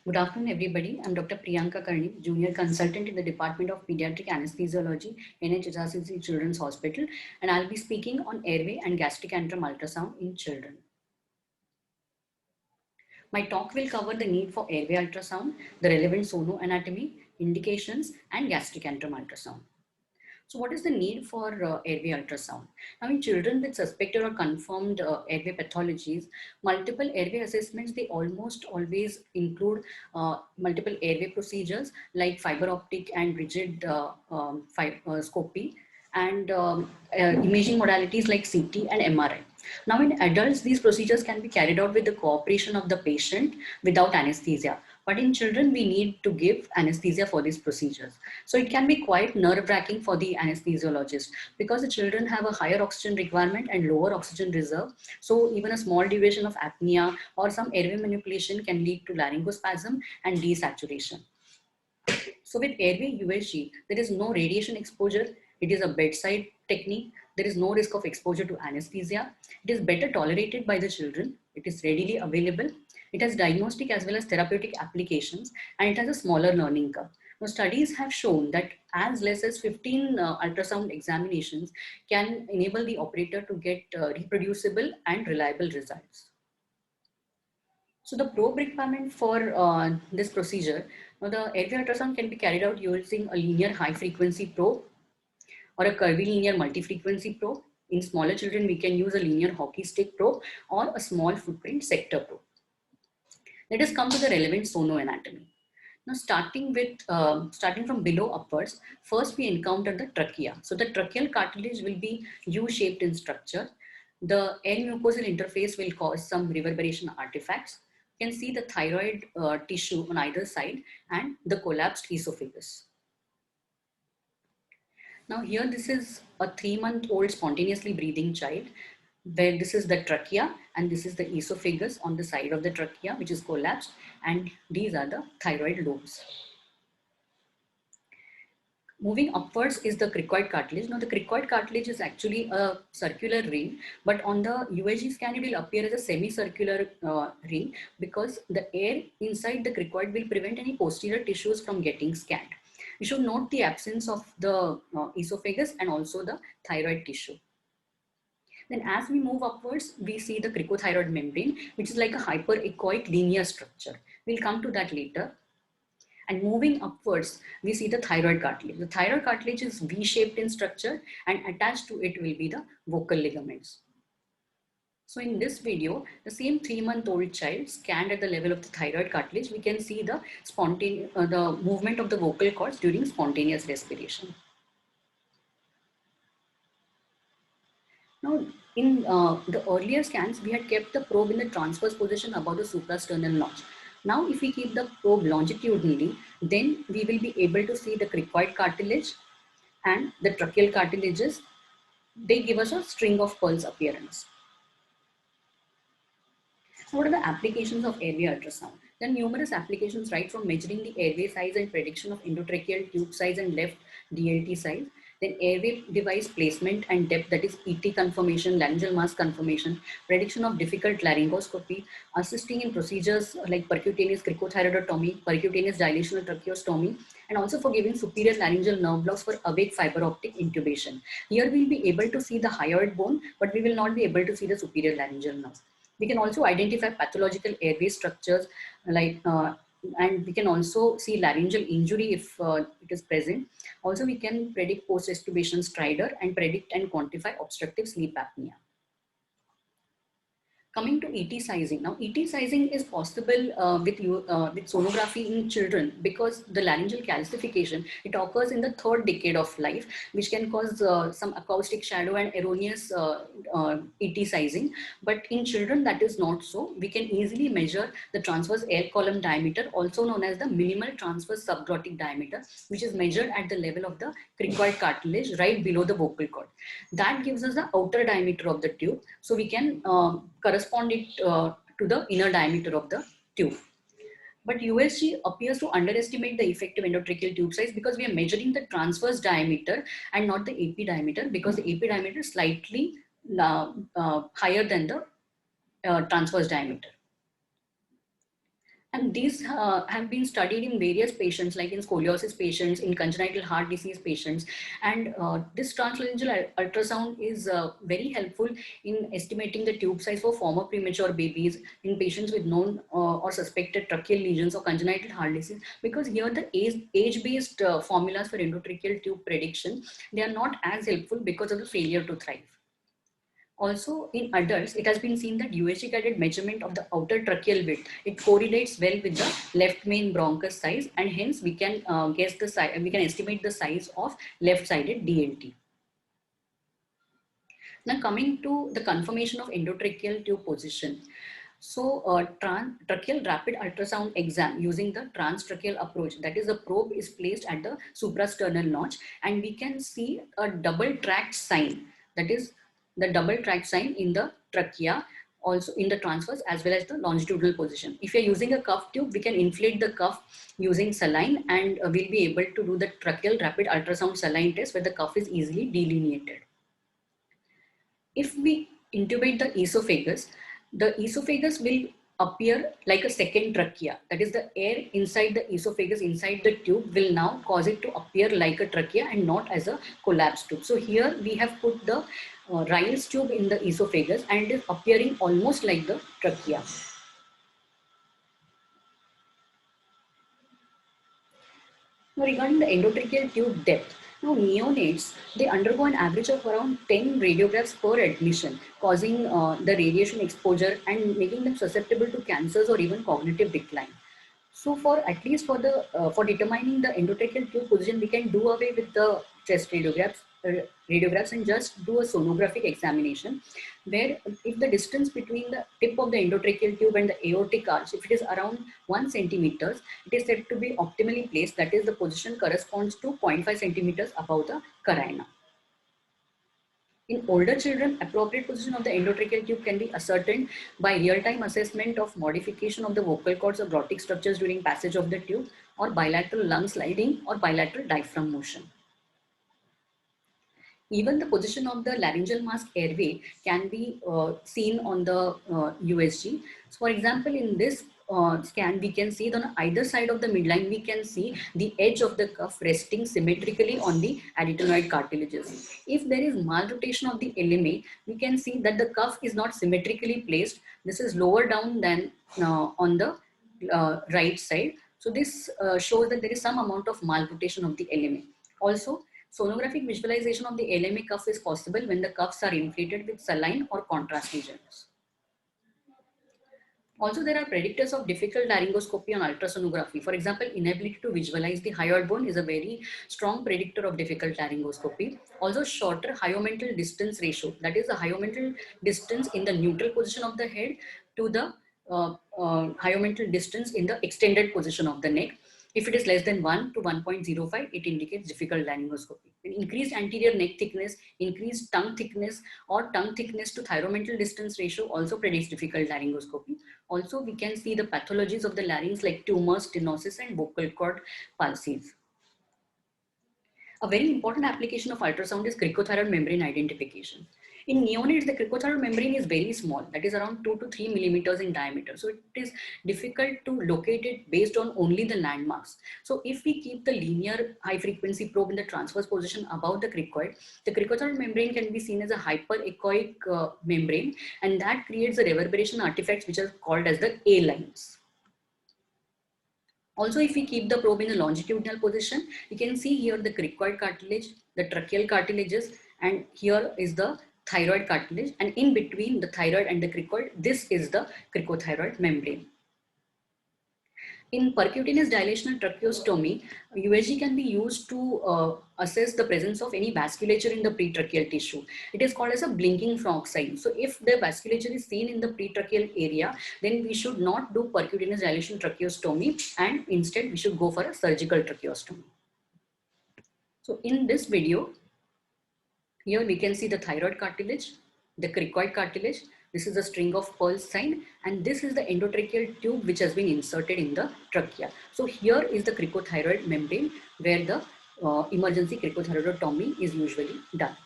Good afternoon, everybody. I'm Dr. Priyanka Karni, Junior Consultant in the Department of Pediatric Anesthesiology, NHSRCC Children's Hospital, and I'll be speaking on airway and gastric antrum ultrasound in children. My talk will cover the need for airway ultrasound, the relevant sono anatomy, indications, and gastric antrum ultrasound. So what is the need for airway ultrasound? Now in children with suspected or confirmed airway pathologies, multiple airway assessments, they almost always include multiple airway procedures like fiber optic and rigid scopy and imaging modalities like CT and MRI. Now in adults, these procedures can be carried out with the cooperation of the patient without anesthesia. But in children, we need to give anesthesia for these procedures. So it can be quite nerve-wracking for the anesthesiologist because the children have a higher oxygen requirement and lower oxygen reserve. So even a small duration of apnea or some airway manipulation can lead to laryngospasm and desaturation. So with airway USG, there is no radiation exposure. It is a bedside technique. There is no risk of exposure to anesthesia. It is better tolerated by the children. It is readily available. It has diagnostic as well as therapeutic applications, and it has a smaller learning curve. Now, studies have shown that as less as 15 ultrasound examinations can enable the operator to get reproducible and reliable results. So the probe requirement for this procedure, now the airway ultrasound can be carried out using a linear high frequency probe or a curvilinear multi-frequency probe. In smaller children, we can use a linear hockey stick probe or a small footprint sector probe. Let us come to the relevant sono anatomy. Now, starting from below upwards, first we encounter the trachea. So the tracheal cartilage will be U-shaped in structure. The L-mucosal interface will cause some reverberation artifacts. You can see the thyroid tissue on either side and the collapsed esophagus. Now here this is a 3-month-old spontaneously breathing child where this is the trachea and this is the esophagus on the side of the trachea which is collapsed, and these are the thyroid lobes. Moving upwards is the cricoid cartilage. Now the cricoid cartilage is actually a circular ring, but on the USG scan it will appear as a semicircular ring because the air inside the cricoid will prevent any posterior tissues from getting scanned. You should note the absence of the esophagus and also the thyroid tissue. Then as we move upwards, we see the cricothyroid membrane, which is like a hyperechoic linear structure. We'll come to that later. And moving upwards, we see the thyroid cartilage. The thyroid cartilage is V-shaped in structure and attached to it will be the vocal ligaments. So in this video, the same 3-month-old child scanned at the level of the thyroid cartilage, we can see the the movement of the vocal cords during spontaneous respiration. Now, in the earlier scans, we had kept the probe in the transverse position above the suprasternal notch. Now, if we keep the probe longitudinally, then we will be able to see the cricoid cartilage and the tracheal cartilages. They give us a string of pearls appearance. What are the applications of airway ultrasound? There are numerous applications, right from measuring the airway size and prediction of endotracheal tube size and left DLT size. Then airway device placement and depth, that is ET confirmation, laryngeal mass confirmation, prediction of difficult laryngoscopy, assisting in procedures like percutaneous cricothyroidotomy, percutaneous dilational tracheostomy, and also for giving superior laryngeal nerve blocks for awake fiber optic intubation. Here we'll be able to see the hyoid bone, but we will not be able to see the superior laryngeal nerve. We can also identify pathological airway structures like and we can also see laryngeal injury if it is present. Also, we can predict post-extubation stridor and predict and quantify obstructive sleep apnea. Coming to ET sizing. Now, ET sizing is possible with sonography in children because the laryngeal calcification, it occurs in the 3rd decade of life, which can cause some acoustic shadow and erroneous ET sizing. But in children, that is not so. We can easily measure the transverse air column diameter, also known as the minimal transverse subglottic diameter, which is measured at the level of the cricoid cartilage right below the vocal cord. That gives us the outer diameter of the tube. So we can correspond it to the inner diameter of the tube. But USG appears to underestimate the effective endotracheal tube size because we are measuring the transverse diameter and not the AP diameter, because the AP diameter is slightly higher than the transverse diameter. And these have been studied in various patients, like in scoliosis patients, in congenital heart disease patients. And this translaryngeal ultrasound is very helpful in estimating the tube size for former premature babies in patients with known or suspected tracheal lesions or congenital heart disease. Because here the age-based formulas for endotracheal tube prediction, they are not as helpful because of the failure to thrive. Also, in adults, it has been seen that USG-guided measurement of the outer tracheal width, it correlates well with the left main bronchus size, and hence we can guess the size, we can estimate the size of left-sided DLT. Now, coming to the confirmation of endotracheal tube position. So, tracheal rapid ultrasound exam using the transtracheal approach, that is, the probe is placed at the suprasternal notch, and we can see a double tract sign, that is, the double tract sign in the trachea, also in the transverse as well as the longitudinal position. If you're using a cuff tube, we can inflate the cuff using saline, and we'll be able to do the tracheal rapid ultrasound saline test where the cuff is easily delineated. If we intubate the esophagus will appear like a second trachea. That is, the air inside the esophagus, inside the tube, will now cause it to appear like a trachea and not as a collapsed tube. So here we have put the Ryle's tube in the esophagus, and it is appearing almost like the trachea. Now, regarding the endotracheal tube depth, now neonates, they undergo an average of around 10 radiographs per admission, causing the radiation exposure and making them susceptible to cancers or even cognitive decline. So for at least for determining the endotracheal tube position, we can do away with the chest radiographs and just do a sonographic examination, where if the distance between the tip of the endotracheal tube and the aortic arch, if it is around 1 centimeters, it is said to be optimally placed. That is, the position corresponds to 0.5 centimeters above the carina. In older children, appropriate position of the endotracheal tube can be ascertained by real-time assessment of modification of the vocal cords or glottic structures during passage of the tube, or bilateral lung sliding or bilateral diaphragm motion. Even the position of the laryngeal mask airway can be seen on the USG. So for example, in this scan, we can see that on either side of the midline, we can see the edge of the cuff resting symmetrically on the arytenoid cartilages. If there is malrotation of the LMA, we can see that the cuff is not symmetrically placed. This is lower down than on the right side. So this shows that there is some amount of malrotation of the LMA. Also, sonographic visualization of the LMA cuff is possible when the cuffs are inflated with saline or contrast agents. Also, there are predictors of difficult laryngoscopy on ultrasonography. For example, inability to visualize the hyoid bone is a very strong predictor of difficult laryngoscopy. Also, shorter hyomental distance ratio, that is the hyomental distance in the neutral position of the head to the hyomental distance in the extended position of the neck. If it is less than 1 to 1.05, it indicates difficult laryngoscopy. And increased anterior neck thickness, increased tongue thickness, or tongue thickness to thyromental distance ratio also predicts difficult laryngoscopy. Also, we can see the pathologies of the larynx like tumors, stenosis, and vocal cord palsies. A very important application of ultrasound is cricothyroid membrane identification. In neonates, the cricothyroid membrane is very small, that is around 2 to 3 millimeters in diameter. So it is difficult to locate it based on only the landmarks. So if we keep the linear high frequency probe in the transverse position above the cricothyroid membrane can be seen as a hyperechoic membrane, and that creates the reverberation artifacts which are called as the A lines. Also, if we keep the probe in the longitudinal position, you can see here the cricoid cartilage, the tracheal cartilages, and here is the thyroid cartilage, and in between the thyroid and the cricoid, this is the cricothyroid membrane. In percutaneous dilational tracheostomy, USG can be used to assess the presence of any vasculature in the pretracheal tissue. It is called as a blinking frog sign. So if the vasculature is seen in the pretracheal area, then we should not do percutaneous dilation tracheostomy, and instead we should go for a surgical tracheostomy. So in this video, here we can see the thyroid cartilage, the cricoid cartilage. This is a string of pearls sign, and this is the endotracheal tube which has been inserted in the trachea. So here is the cricothyroid membrane where the emergency cricothyroidotomy is usually done.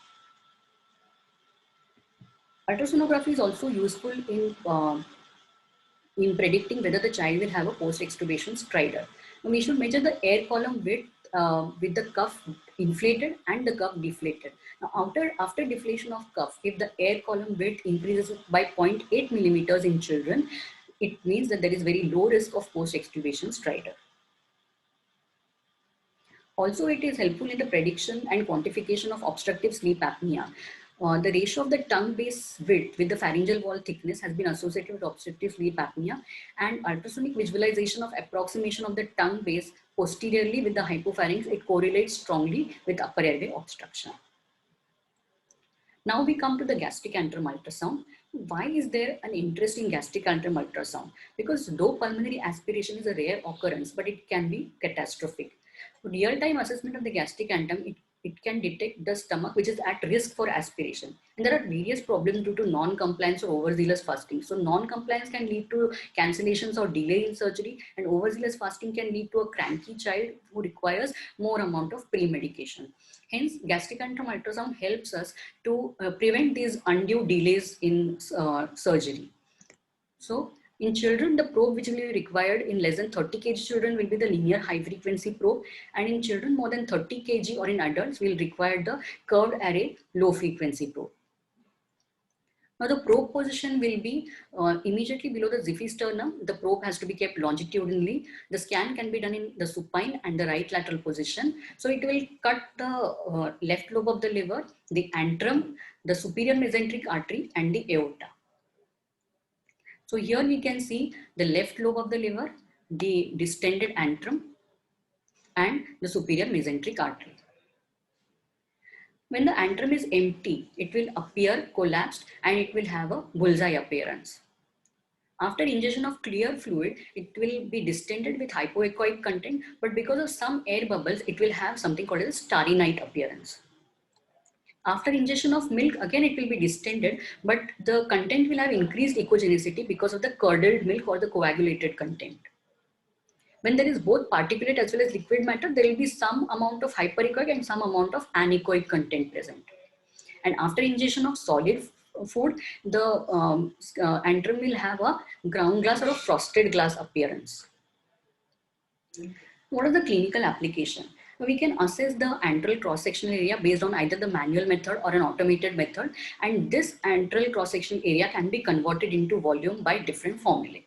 Ultrasonography is also useful in in predicting whether the child will have a post-extubation stridor. Now, we should measure the air column width with the cuff inflated and the cuff deflated. Now, after deflation of cuff, if the air column width increases by 0.8 millimeters in children, it means that there is very low risk of post-extubation stridor. Also, it is helpful in the prediction and quantification of obstructive sleep apnea. The ratio of the tongue base width with the pharyngeal wall thickness has been associated with obstructive sleep apnea, and ultrasonic visualization of approximation of the tongue base posteriorly with the hypopharynx, it correlates strongly with upper airway obstruction. Now we come to the gastric antrum ultrasound. Why is there an interest in gastric antrum ultrasound? Because though pulmonary aspiration is a rare occurrence, but it can be catastrophic. Real-time assessment of the gastric antrum, it can detect the stomach which is at risk for aspiration. And there are various problems due to non-compliance or overzealous fasting. So non-compliance can lead to cancellations or delay in surgery, and overzealous fasting can lead to a cranky child who requires more amount of pre-medication. Hence, gastric antrum ultrasound helps us to prevent these undue delays in surgery. So, in children, the probe which will be required in less than 30 kg children will be the linear high frequency probe, and in children more than 30 kg or in adults will require the curved array low frequency probe. Now the probe position will be immediately below the xiphisternum. The probe has to be kept longitudinally. The scan can be done in the supine and the right lateral position. So it will cut the left lobe of the liver, the antrum, the superior mesenteric artery, and the aorta. So here we can see the left lobe of the liver, the distended antrum, and the superior mesenteric artery. When the antrum is empty, it will appear collapsed and it will have a bullseye appearance. After ingestion of clear fluid, it will be distended with hypoechoic content, but because of some air bubbles, it will have something called as starry night appearance. After ingestion of milk, again it will be distended, but the content will have increased echogenicity because of the curdled milk or the coagulated content. When there is both particulate as well as liquid matter, there will be some amount of hyperechoic and some amount of anechoic content present. And after ingestion of solid food, the antrum will have a ground glass or a frosted glass appearance. What is the clinical application? We can assess the antral cross-sectional area based on either the manual method or an automated method, and this antral cross-sectional area can be converted into volume by different formulae.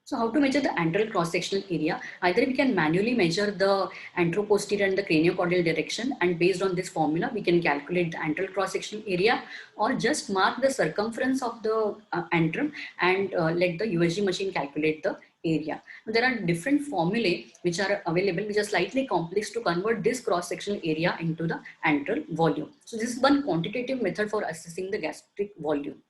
So how to measure the antral cross-sectional area? Either we can manually measure the anteroposterior and the craniocaudal direction, and based on this formula, we can calculate the antral cross-sectional area, or just mark the circumference of the antrum and let the USG machine calculate the area. There are different formulae which are available, which are slightly complex to convert this cross-sectional area into the antral volume. So this is one quantitative method for assessing the gastric volume.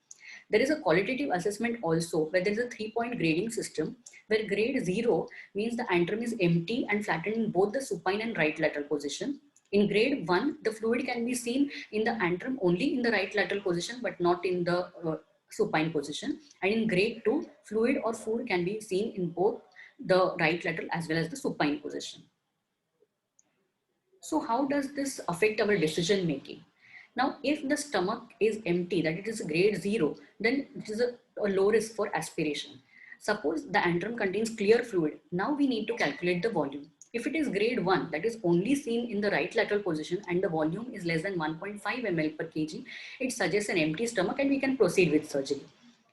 There is a qualitative assessment also, where there is a 3-point grading system, where grade 0 means the antrum is empty and flattened in both the supine and right lateral position. In grade 1, the fluid can be seen in the antrum only in the right lateral position, but not in the supine position. And in grade 2, fluid or food can be seen in both the right lateral as well as the supine position. So how does this affect our decision making? Now, if the stomach is empty, that it is grade 0, then it is a low risk for aspiration. Suppose the antrum contains clear fluid. Now we need to calculate the volume. If it is grade 1, that is only seen in the right lateral position and the volume is less than 1.5 ml per kg, it suggests an empty stomach and we can proceed with surgery.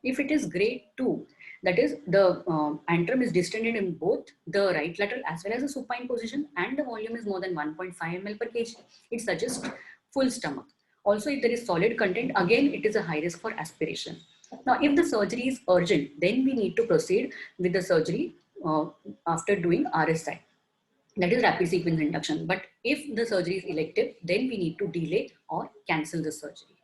If it is grade 2, that is the antrum is distended in both the right lateral as well as the supine position and the volume is more than 1.5 ml per kg, it suggests full stomach. Also, if there is solid content, again, it is a high risk for aspiration. Now, if the surgery is urgent, then we need to proceed with the surgery after doing RSI. That is rapid sequence induction. But if the surgery is elective, then we need to delay or cancel the surgery.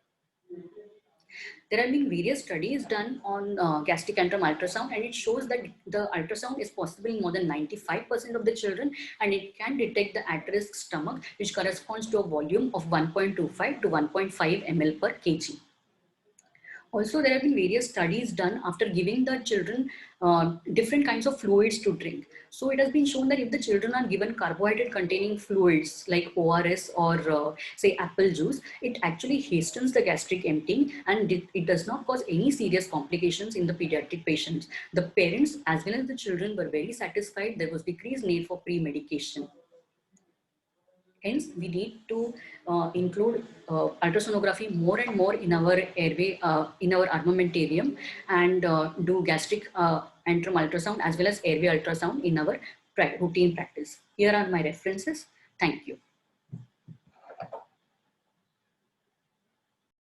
There have been various studies done on gastric antrum ultrasound, and it shows that the ultrasound is possible in more than 95% of the children, and it can detect the at-risk stomach, which corresponds to a volume of 1.25 to 1.5 ml per kg. Also, there have been various studies done after giving the children different kinds of fluids to drink. So it has been shown that if the children are given carbohydrate containing fluids like ORS or say apple juice, it actually hastens the gastric emptying, and it does not cause any serious complications in the pediatric patients. The parents as well as the children were very satisfied. There was decreased need for pre-medication. Hence, we need to include ultrasonography more and more in our airway, in our armamentarium, and do gastric antrum ultrasound as well as airway ultrasound in our routine practice. Here are my references. Thank you.